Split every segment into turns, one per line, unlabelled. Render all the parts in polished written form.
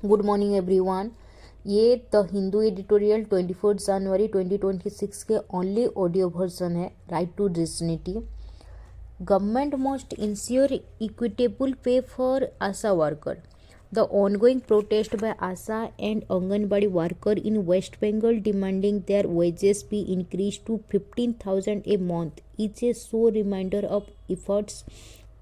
Good morning everyone. ये the Hindu editorial 24 जनवरी 2026 के ओनली ऑडियो वर्जन है। Right to dignity. Government must ensure equitable pay for ASHA worker. The ongoing protest by ASA and Anganwadi worker in West Bengal demanding their wages be increased to 15,000 a month is a sore reminder of efforts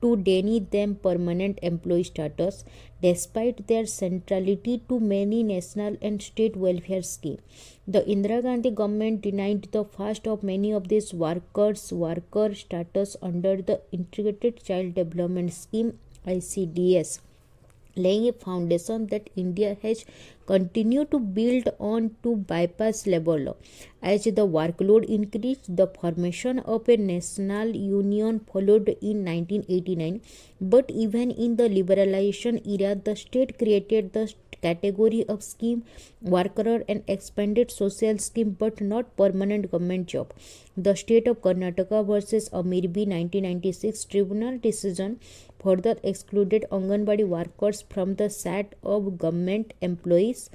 to deny them permanent employee status despite their centrality to many national and state welfare schemes. The Indira Gandhi government denied the first of many of these workers worker status under the Integrated Child Development Scheme ICDS, laying a foundation that India has continued to build on to bypass labor law. As the workload increased, the formation of a national union followed in 1989. But even in the liberalization era, the state created the category of scheme worker and expanded social scheme but not permanent government job. The state of Karnataka versus Amirbi 1996 tribunal decision further excluded Anganwadi workers from the set of government employees,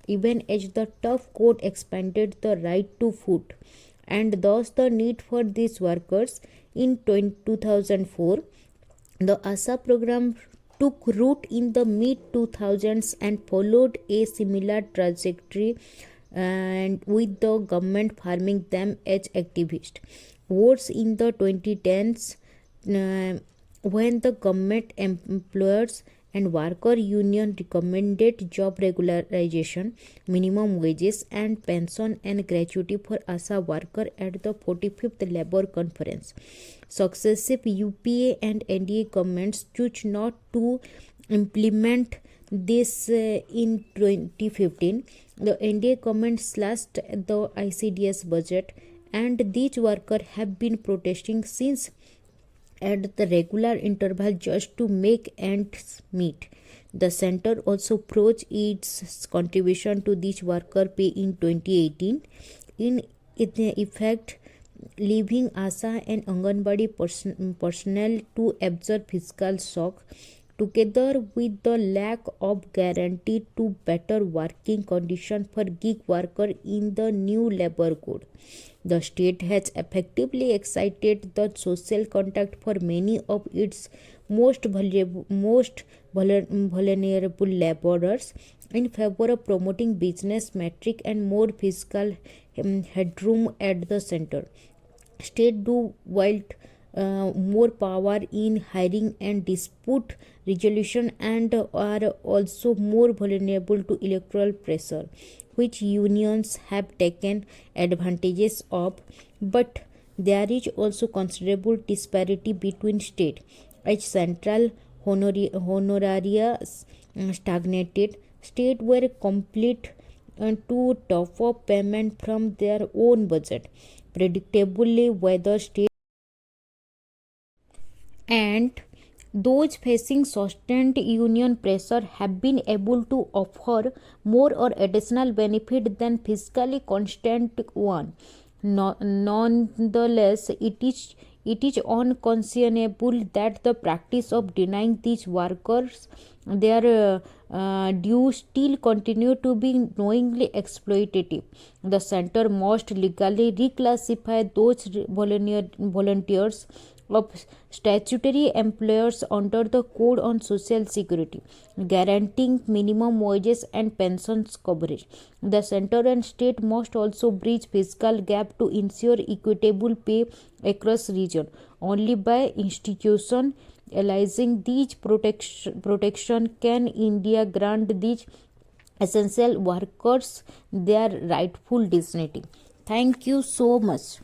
even as the tough court expanded the right to food and thus the need for these workers. In 2004, the ASA program took root in the mid-2000s and followed a similar trajectory, and with the government farming them as activists. Worse, in the 2010s, when the government employers and worker union recommended job regularization, minimum wages and pension and gratuity for ASA worker at the 45th Labour Conference. Successive UPA and NDA governments chose not to implement this. In 2015, the NDA government slashed the ICDS budget, and these workers have been protesting since at the regular interval just to make ends meet. The center also froze its contribution to this worker pay in 2018, in effect leaving ASA and Anganwadi personnel to absorb fiscal shock, together with the lack of guarantee to better working conditions for gig workers in the new labor code. The state has effectively excited the social contact for many of its most vulnerable laborers in favor of promoting business metric and more fiscal headroom at the center. State do wield more power in hiring and dispute resolution and are also more vulnerable to electoral pressure, which unions have taken advantages of. But there is also considerable disparity between state, as central honoraria stagnated. States were complete to top up payment from their own budget. Predictably, whether state and those facing sustained union pressure have been able to offer more or additional benefit than fiscally constant one. Nonetheless, it is unconscionable that the practice of denying these workers their due still continue to be knowingly exploitative. The center must legally reclassify those volunteers of statutory employers under the Code on Social Security, guaranteeing minimum wages and pensions coverage. The center and state must also bridge fiscal gap to ensure equitable pay across region. Only by institutionalizing these protection can India grant these essential workers their rightful dignity. Thank you so much.